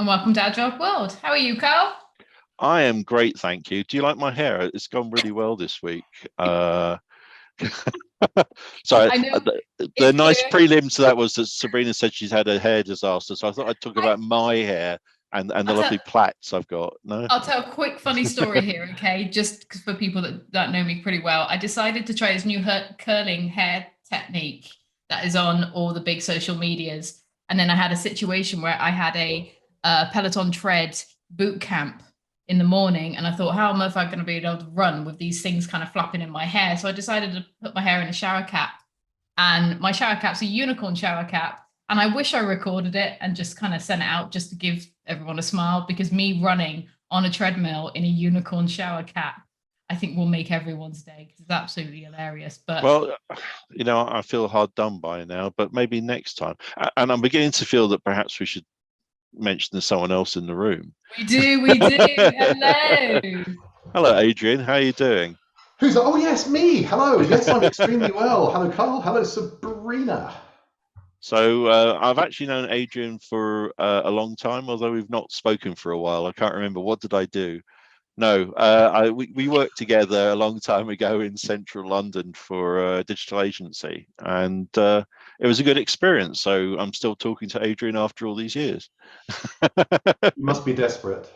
and welcome to Agile World. How are you, Karl? I am great, thank you. Do you like my hair? It's gone really well this week. So I know the it's nice clear. prelim to that was that Sabrina said she's had a hair disaster. So I thought I'd talk I, about my hair and the I'll tell lovely plaits I've got. No. I'll tell a quick funny story here, okay? Just for people that know me pretty well. I decided to try this new curling hair technique that is on all the big social medias, and then I had a situation where I had a Peloton tread boot camp in the morning, and I thought, how am I going to be able to run with these things kind of flapping in my hair? So I decided to put my hair in a shower cap, and my shower cap's a unicorn shower cap. And I wish I recorded it and just kind of sent it out just to give everyone a smile, because me running on a treadmill in a unicorn shower cap, I think will make everyone's day because it's absolutely hilarious. But Well, I feel hard done by now, but maybe next time. And I'm beginning to feel that perhaps we should mention there's someone else in the room. we do. Hello. Hello, Adrian. How are you doing? Who's that? Oh, yes, me. Hello. Yes, I'm extremely well. Hello, Karl. Hello, Sabrina. So I've actually known Adrian for a long time, although we've not spoken for a while. I can't remember. What did I do? No, we worked together a long time ago in central London for a digital agency, and it was a good experience. So I'm still talking to Adrian after all these years. You must be desperate.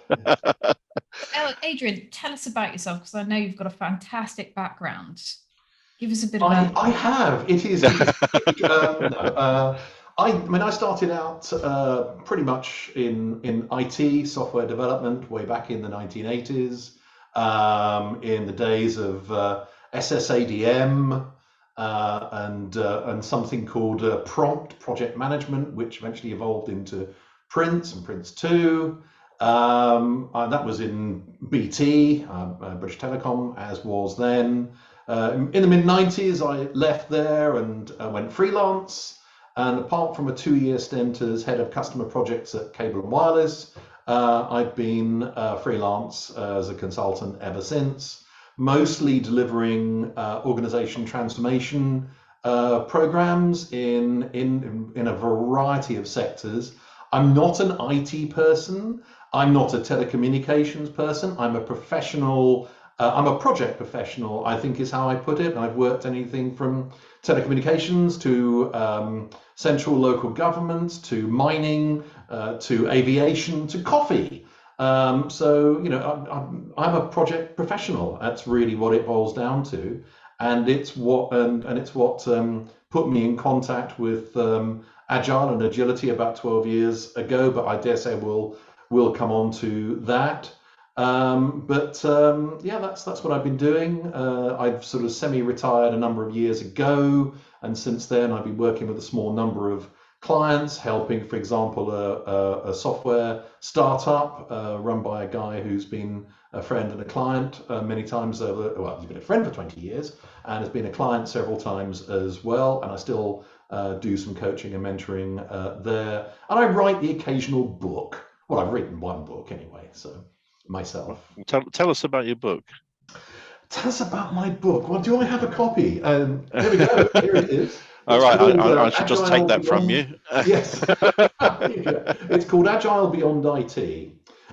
Adrian, tell us about yourself because I know you've got a fantastic background. Give us a bit of I a. have. I started out pretty much in IT, software development, way back in the 1980s, in the days of SSADM and something called prompt project management, which eventually evolved into Prince and Prince 2. And that was in BT, British Telecom, as was then. In the mid-90s, I left there and went freelance. And apart from a 2-year stint as head of customer projects at Cable and Wireless, I've been freelance as a consultant ever since, mostly delivering organization transformation programs in a variety of sectors. I'm not an IT person. I'm not a telecommunications person. I'm a professional. I'm a project professional, I think is how I put it. I've worked anything from telecommunications to central local government to mining to aviation to coffee. I'm a project professional. That's really what it boils down to, and it's what put me in contact with Agile and agility about 12 years ago. But I dare say we'll come on to that. Yeah, that's what I've been doing. I've sort of semi-retired a number of years ago, and since then I've been working with a small number of clients, helping, for example, a software startup run by a guy who's been a friend and a client many times over. Well, he's been a friend for 20 years and has been a client several times as well. And I still do some coaching and mentoring there. And I write the occasional book. Well, I've written one book anyway, so myself. Tell us about your book. Tell us about my book. Well, do I have a copy? Here we go. Here it is. All right, I should just take that from you. Yes. It's called Agile Beyond IT,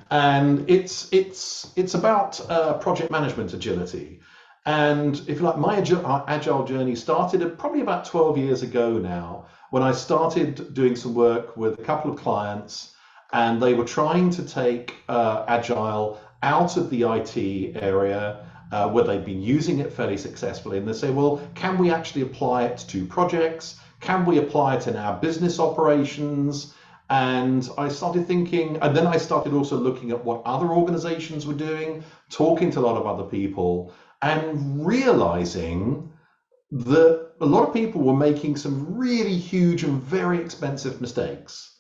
and it's about project management agility. And if you like, my agile journey started probably about 12 years ago now, when I started doing some work with a couple of clients, and they were trying to take agile out of the IT area, where they've been using it fairly successfully, and they say, well, can we actually apply it to projects? Can we apply it in our business operations? And I started thinking, and then I started also looking at what other organizations were doing, talking to a lot of other people, and realizing that a lot of people were making some really huge and very expensive mistakes.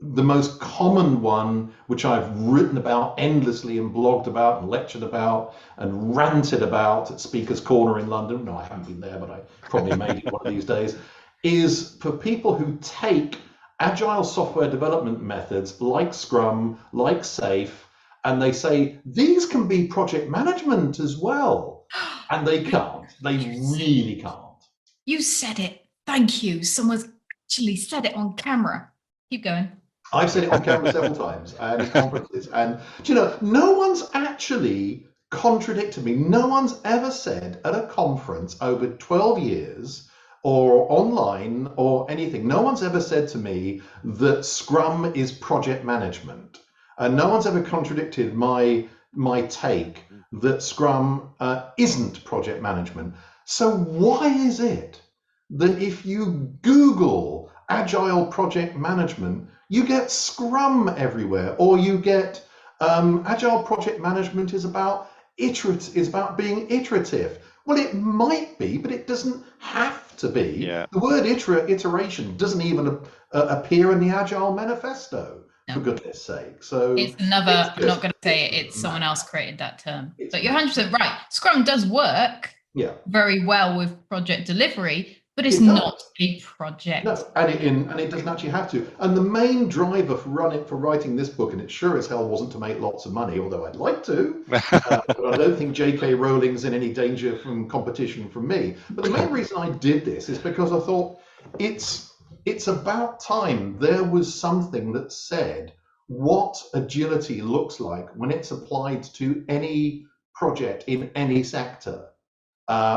The most common one, which I've written about endlessly and blogged about and lectured about and ranted about at Speaker's Corner in London, no, I haven't been there, but I probably made it one of these days, is for people who take agile software development methods like Scrum, like SAFe, and they say, these can be project management as well. And they can't. They really can't. You said it. Thank you. Someone's actually said it on camera. Keep going. I've said it on camera several times and in conferences. And do you know, no one's actually contradicted me. No one's ever said at a conference over 12 years or online or anything, no one's ever said to me that Scrum is project management. And no one's ever contradicted my take that Scrum isn't project management. So why is it that if you Google Agile project management, you get Scrum everywhere, or you get Agile project management is about being iterative. Well, it might be, but it doesn't have to be. Yeah. The word iteration doesn't even appear in the Agile manifesto, for goodness sake. So it's another, I'm not going to say it, it's someone else created that term. But you're 100% right. Scrum does work very well with project delivery, but it's not a project. No, and it doesn't actually have to. And the main driver for writing this book, and it sure as hell wasn't to make lots of money, although I'd like to, but I don't think J.K. Rowling's in any danger from competition from me. But the main reason I did this is because I thought it's about time there was something that said what agility looks like when it's applied to any project in any sector.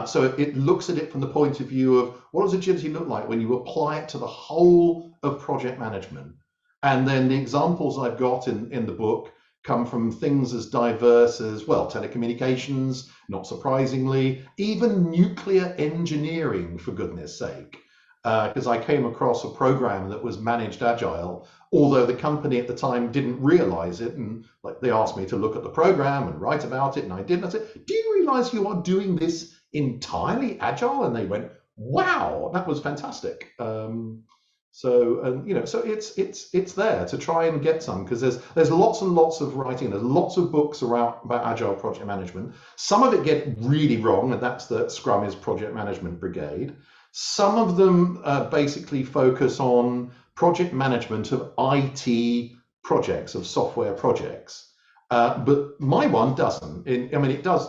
So it looks at it from the point of view of what does agility look like when you apply it to the whole of project management. And then the examples I've got in the book come from things as diverse as, well, telecommunications, not surprisingly, even nuclear engineering, for goodness sake. Because I came across a program that was managed agile, although the company at the time didn't realize it, and like they asked me to look at the program and write about it, and I did. And I said, "Do you realize you are doing this entirely agile?" And they went, "Wow, that was fantastic." So it's there to try and get some, because there's lots and lots of writing. There's lots of books around about agile project management. Some of it get really wrong, and that's that Scrum is project management brigade. Some of them basically focus on project management of IT projects, of software projects. But my one doesn't. It does.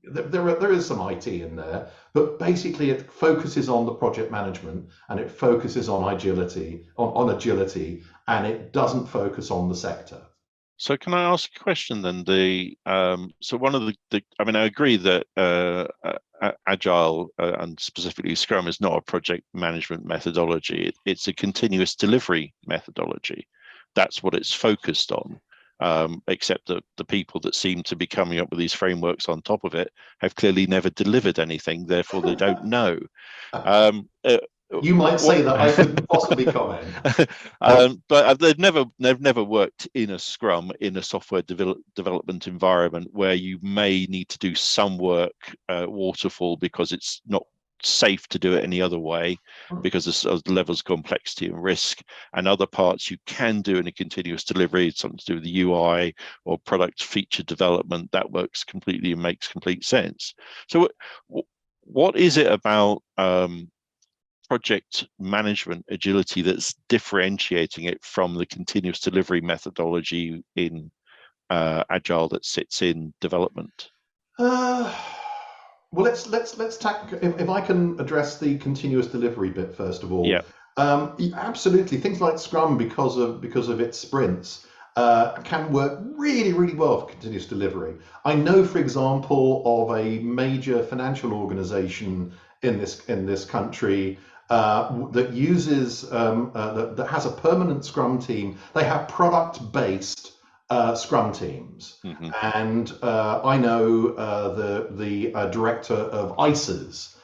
There is some IT in there, but basically it focuses on the project management, and it focuses on agility, and it doesn't focus on the sector. So can I ask a question then? So one of I mean, I agree that Agile and specifically Scrum is not a project management methodology. It's a continuous delivery methodology. That's what it's focused on. Except that the people that seem to be coming up with these frameworks on top of it have clearly never delivered anything, therefore they don't know. You might say that, I couldn't possibly comment. But they've never worked in a Scrum, in a software development environment where you may need to do some work waterfall because it's not safe to do it any other way because of the levels of complexity and risk, and other parts you can do in a continuous delivery, something to do with the UI or product feature development that works completely and makes complete sense. So what is it about project management agility that's differentiating it from the continuous delivery methodology in Agile that sits in development? Well, let's tackle, if I can address the continuous delivery bit first of all. Yeah. Absolutely, things like Scrum, because of its sprints, can work really, really well for continuous delivery. I know, for example, of a major financial organization in this country that uses that has a permanent Scrum team. They have product-based Scrum teams, and I know the director of ICES.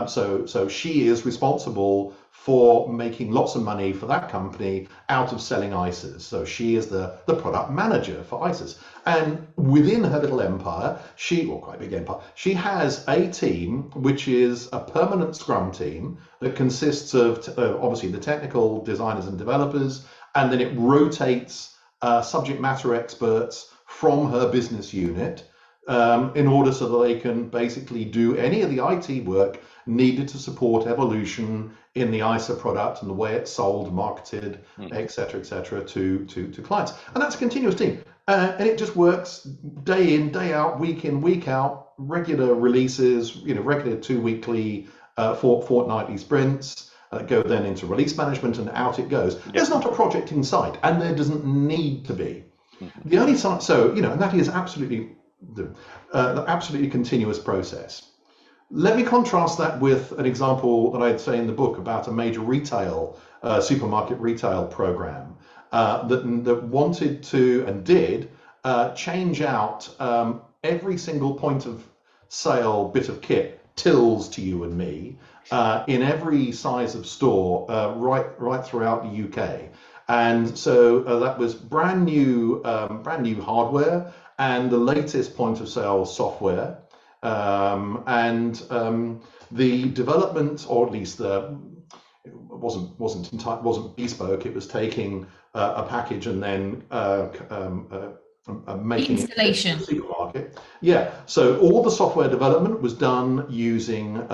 So she is responsible for making lots of money for that company out of selling ICES. So she is the product manager for ICES. And within her little empire, quite big empire, she has a team which is a permanent Scrum team that consists of obviously the technical designers and developers, and then it rotates subject matter experts from her business unit in order so that they can basically do any of the IT work needed to support evolution in the ISA product and the way it's sold, marketed, etc., to clients. And that's a continuous team. And it just works day in, day out, week in, week out, regular releases, regular 2 weekly, fortnightly sprints. go then into release management, and out it goes. There's not a project in sight, and there doesn't need to be. The only time, so and that is absolutely the absolutely continuous process. Let me contrast that with an example that I'd say in the book about a major retail supermarket retail program that wanted to and did change out every single point of sale bit of kit, tills to you and me, in every size of store right throughout the UK. And so that was brand new hardware and the latest point of sale software, and the development, or at least it wasn't bespoke. It was taking a package and then making installation. It in the supermarket. Yeah. So all the software development was done using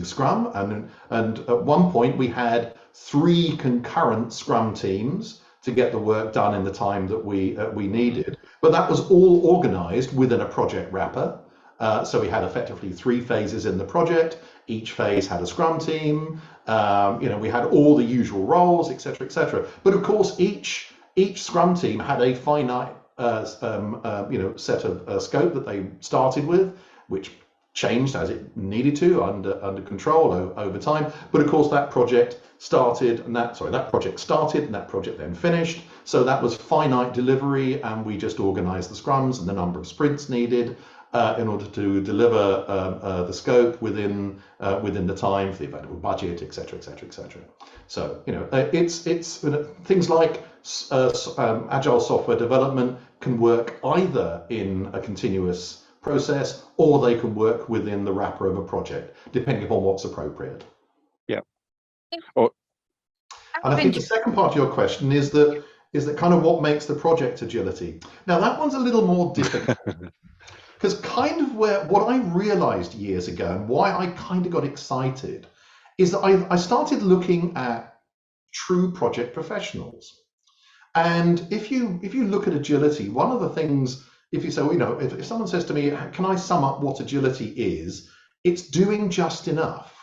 Scrum, and at one point we had 3 concurrent Scrum teams to get the work done in the time that we needed. But that was all organized within a project wrapper. So we had effectively 3 phases in the project. Each phase had a Scrum team. We had all the usual roles, etc., etc. But of course, each Scrum team had a finite set of scope that they started with, which changed as it needed to under control over time. But of course, that project started, and that project then finished. So that was finite delivery, and we just organized the scrums and the number of sprints needed in order to deliver the scope within the time for the available budget, etc., etc., etc. So it's things like agile software development can work either in a continuous process, or they can work within the wrapper of a project, depending upon what's appropriate. Yeah. And I think the second part of your question is that kind of what makes the project agility. Now that one's a little more difficult. Because kind of what I realized years ago, and why I kind of got excited, is that I started looking at true project professionals. And if you look at agility, one of the things, if you say, if someone says to me, can I sum up what agility is? It's doing just enough.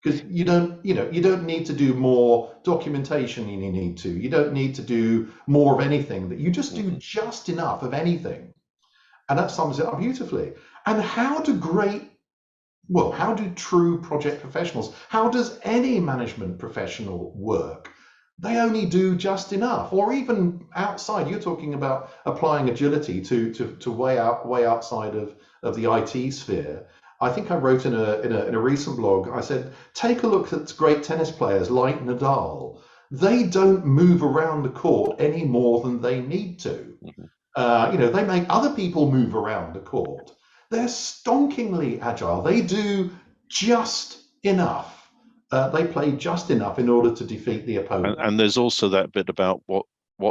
Because you don't need to do more documentation than you need to. You don't need to do more of anything. That you just do just enough of anything. And that sums it up beautifully. And how do true project professionals, how does any management professional work? They only do just enough, or even outside. You're talking about applying agility to way outside of the IT sphere. I think I wrote in a recent blog, I said, take a look at great tennis players like Nadal. They don't move around the court any more than they need to. They make other people move around the court. They're stonkingly agile. They do just enough. They play just enough in order to defeat the opponent. And there's also that bit about what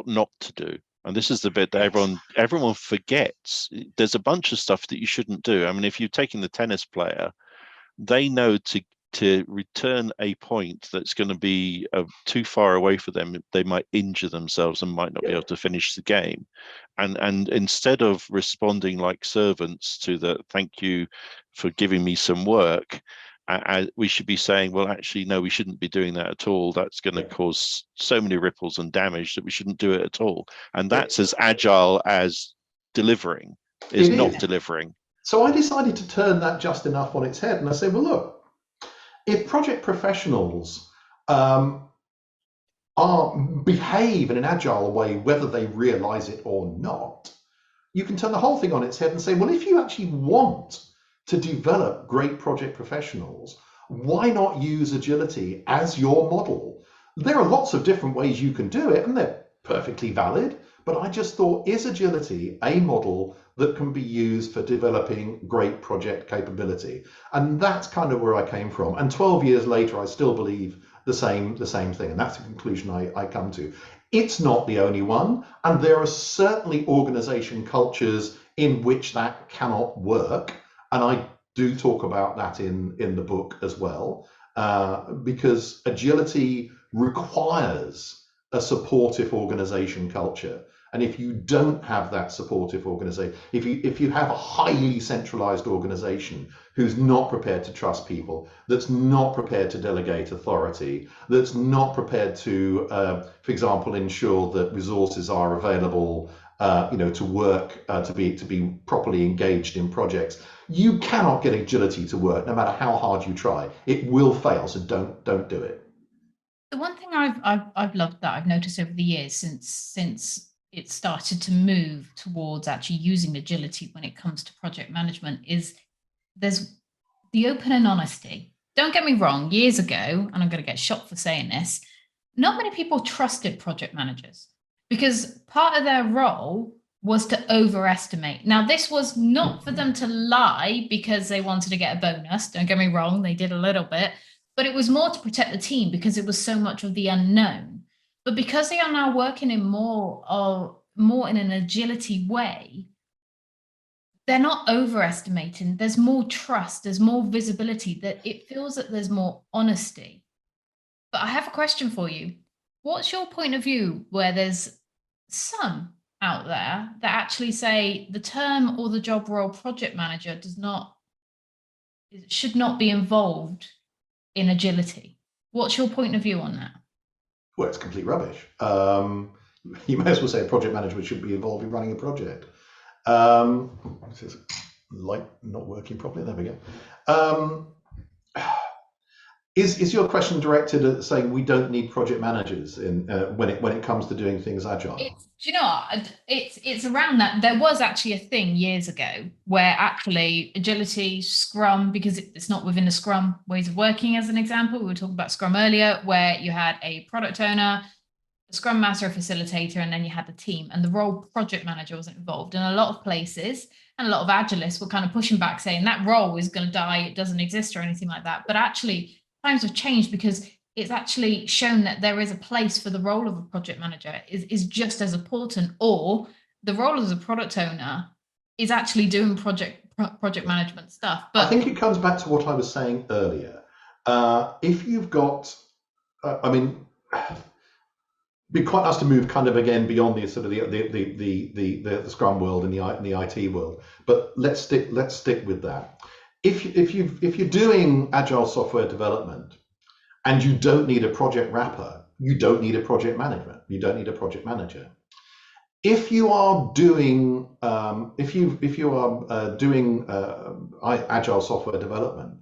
not to do. And this is the bit that everyone forgets. There's a bunch of stuff that you shouldn't do. I mean, if you're taking the tennis player, they know to return a point that's going to be too far away for them, they might injure themselves and might not be able to finish the game. And instead of responding like servants to the thank you for giving me some work, we should be saying, well, actually, no, we shouldn't be doing that at all. That's going to cause so many ripples and damage that we shouldn't do it at all. And that's as agile as delivering is not delivering. So I decided to turn that just enough on its head, and I said, well, look, if project professionals behave in an agile way, whether they realize it or not, you can turn the whole thing on its head and say, well, if you actually want to develop great project professionals, why not use agility as your model? There are lots of different ways you can do it, and they're perfectly valid. But I just thought, is agility a model that can be used for developing great project capability? And that's kind of where I came from. And 12 years later, I still believe the same thing. And that's the conclusion I come to. It's not the only one. And there are certainly organization cultures in which that cannot work. And I do talk about that in the book as well, because agility requires a supportive organization culture. And if you don't have that supportive organization, if you have a highly centralized organization who's not prepared to trust people, that's not prepared to delegate authority, that's not prepared to, for example, ensure that resources are available, to work, to be properly engaged in projects, you cannot get agility to work no matter how hard you try. It will fail. So don't do it. The one thing I've loved that I've noticed over the years since it started to move towards actually using agility when it comes to project management is there's the open and honesty. Don't get me wrong, years ago, and I'm going to get shot for saying this, not many people trusted project managers because part of their role was to overestimate. Now, this was not for them to lie because they wanted to get a bonus. Don't get me wrong, they did a little bit, but it was more to protect the team because it was so much of the unknown. But because they are now working in more in an agility way, they're not overestimating. There's more trust, there's more visibility, that it feels that there's more honesty. But I have a question for you. What's your point of view where there's some out there that actually say the term or the job role project manager should not be involved in agility? What's your point of view on that? Well, it's complete rubbish. You may as well say project management should be involved in running a project. Light not working properly. There we go. Is your question directed at saying we don't need project managers in when it comes to doing things agile? Do you know what? It's around that. There was actually a thing years ago where actually agility, Scrum, because it's not within the Scrum ways of working, as an example. We were talking about Scrum earlier, where you had a product owner, a Scrum master, a facilitator, and then you had the team, and the role project manager wasn't involved. And a lot of places and a lot of agilists were kind of pushing back, saying that role is going to die, it doesn't exist or anything like that. But actually, times have changed because it's actually shown that there is a place for the role of a project manager is just as important, or the role as a product owner is actually doing project management stuff. But I think it comes back to what I was saying earlier. If you've got, it'd be quite nice to move kind of again beyond the sort of the Scrum world and the IT world, but let's stick with that. If you're doing agile software development and you don't need a project wrapper, you don't need a project management, you don't need a project manager. If you are doing agile software development,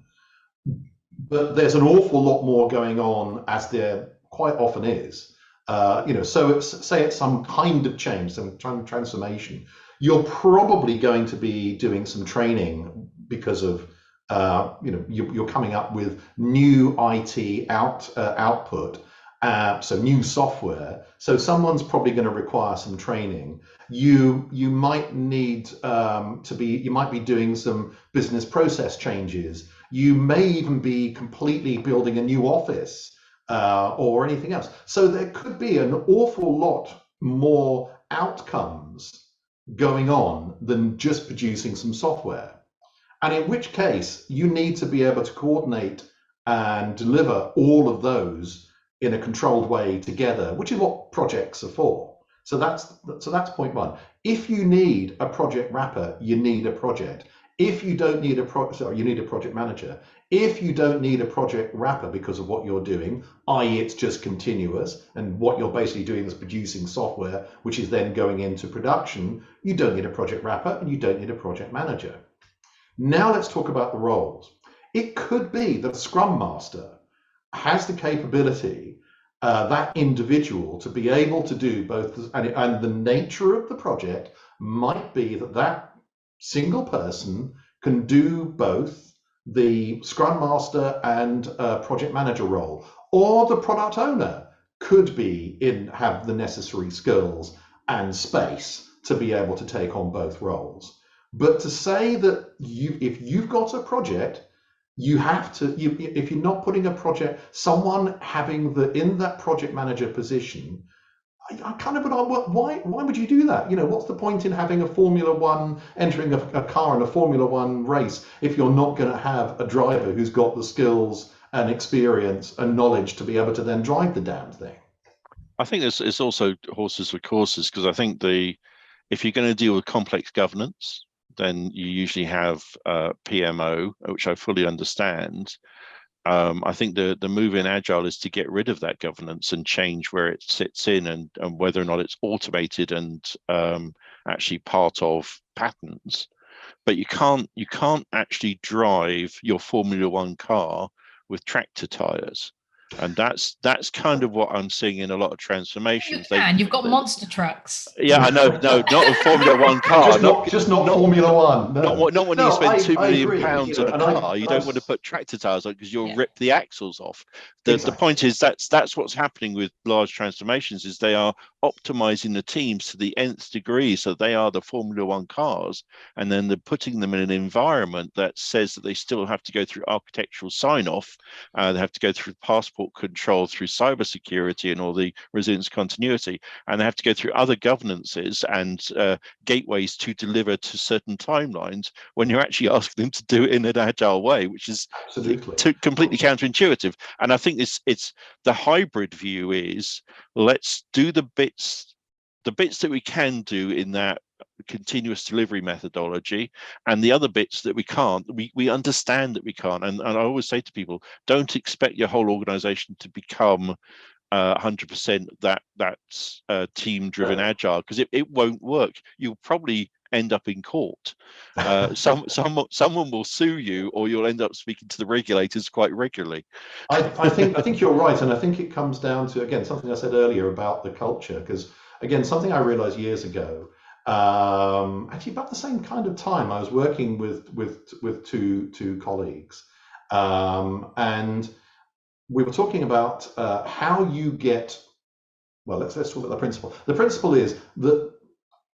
but there's an awful lot more going on, as there quite often is. So say it's some kind of change, some transformation, you're probably going to be doing some training because of you're coming up with new IT output, so new software. So someone's probably going to require some training. You might need you might be doing some business process changes. You may even be completely building a new office or anything else. So there could be an awful lot more outcomes going on than just producing some software. And in which case, you need to be able to coordinate and deliver all of those in a controlled way together, which is what projects are for. So that's point one. If you need a project wrapper, you need a project. If you don't need you need a project manager. If you don't need a project wrapper because of what you're doing, i.e. it's just continuous, and what you're basically doing is producing software, which is then going into production, you don't need a project wrapper and you don't need a project manager. Now let's talk about the roles. It could be that a Scrum Master has the capability, that individual, to be able to do both, and the nature of the project might be that single person can do both the Scrum Master and project manager role, or the product owner could have the necessary skills and space to be able to take on both roles. But to say that if you've got a project, you have to, if you're not putting a project, someone having in that project manager position, I kind of why would you do that? What's the point in having a Formula One, entering a car in a Formula One race, if you're not going to have a driver who's got the skills and experience and knowledge to be able to then drive the damn thing? I think it's also horses for courses, because I think if you're going to deal with complex governance, then you usually have PMO, which I fully understand. I think the move in Agile is to get rid of that governance and change where it sits in, and whether or not it's automated and actually part of patterns. But you can't actually drive your Formula One car with tractor tires. And that's kind of what I'm seeing in a lot of transformations. You've got monster trucks. Yeah, I know. No, not a Formula One car. Just not Formula One. No. Not when you spend £2 million agree, on a car. You don't want to put tractor tires on, because you'll rip the axles off. The point is that's what's happening with large transformations, is they are optimizing the teams to the nth degree, so they are the Formula One cars, and then they're putting them in an environment that says that they still have to go through architectural sign-off, they have to go through passport control, through cybersecurity and all the resilience continuity, and they have to go through other governances and gateways to deliver to certain timelines, when you're actually asking them to do it in an agile way, which is completely counterintuitive. And I think it's the hybrid view is, let's do the bits that we can do in that continuous delivery methodology, and the other bits that we can't, we understand that we can't. And I always say to people, don't expect your whole organization to become 100% that's team-driven agile, because it won't work. You'll probably end up in court. Someone will sue you, or you'll end up speaking to the regulators quite regularly. I think you're right, and I think it comes down to, again, something I said earlier about the culture, because again, something I realized years ago, actually about the same kind of time, I was working with two colleagues, and we were talking about how you get, well, let's talk about the principle. The principle is that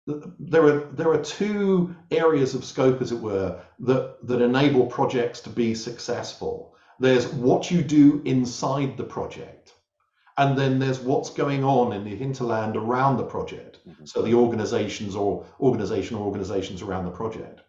there are two areas of scope, as it were, that enable projects to be successful. There's what you do inside the project, and then there's what's going on in the hinterland around the project. So the organizations around the project.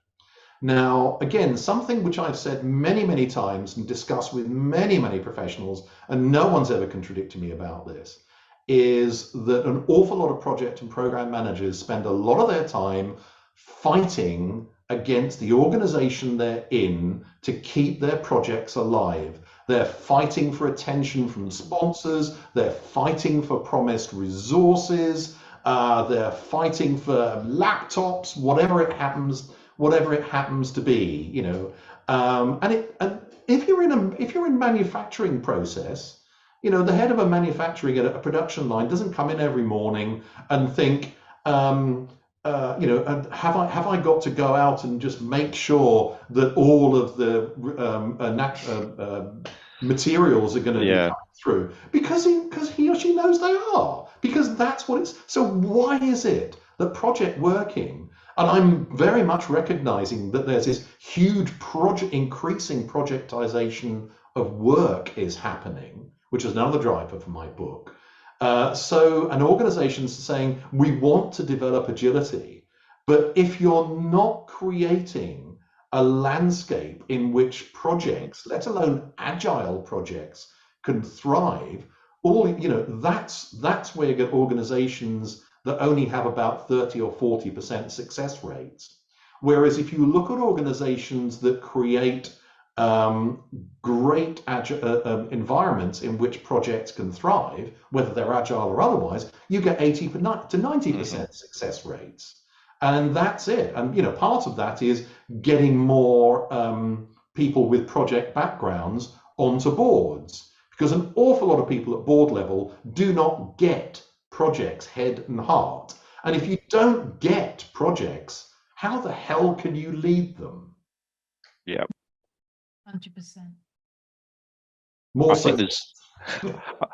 Now, again, something which I've said many, many times and discussed with many, many professionals, and no one's ever contradicted me about this, is that an awful lot of project and program managers spend a lot of their time fighting against the organization they're in to keep their projects alive. They're fighting for attention from sponsors, they're fighting for promised resources, they're fighting for laptops, whatever it happens to be, you know. And if you're in manufacturing process, you know, the head of a manufacturing at a production line doesn't come in every morning and think, you know, have I got to go out and just make sure that all of the materials are going to be coming through, because he or she knows they are, because that's what it's. So why is it that project working, and I'm very much recognizing that there's this huge increasing projectization of work is happening, which is another driver for my book. So an organization's saying, we want to develop agility, but if you're not creating a landscape in which projects, let alone agile projects, can thrive, that's where you get organizations that only have about 30 or 40% success rates. Whereas if you look at organizations that create great environments in which projects can thrive, whether they're agile or otherwise, you get 80 to 90% success rates. And that's it. And, you know, part of that is getting more people with project backgrounds onto boards, because an awful lot of people at board level do not get projects head and heart. And if you don't get projects, how the hell can you lead them? Yeah. 100%.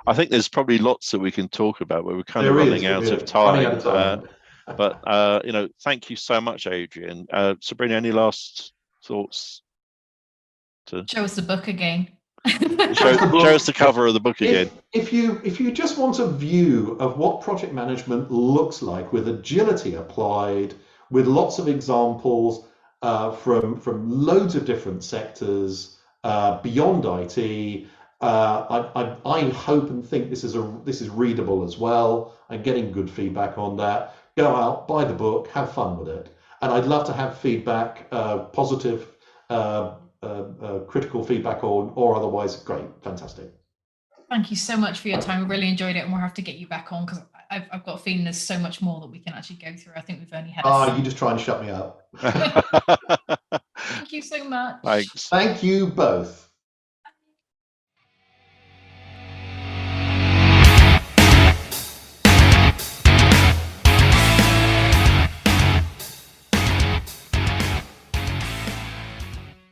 I think there's probably lots that we can talk about, but we're kind of running out of time. But you know, thank you so much, Adrian. Sabrina, any last thoughts? Show us the book again. show us the cover of the book again. If you just want a view of what project management looks like with agility applied, with lots of examples from loads of different sectors beyond IT, I hope and think this is readable as well. I'm getting good feedback on that. Go out, buy the book, have fun with it, and I'd love to have feedback, positive, critical feedback, or otherwise. Great, fantastic. Thank you so much for your time. I really enjoyed it, and we'll have to get you back on because I've got a feeling there's so much more that we can actually go through. I think we've only had. You just try and shut me up. Thank you so much. Thanks. Thank you both.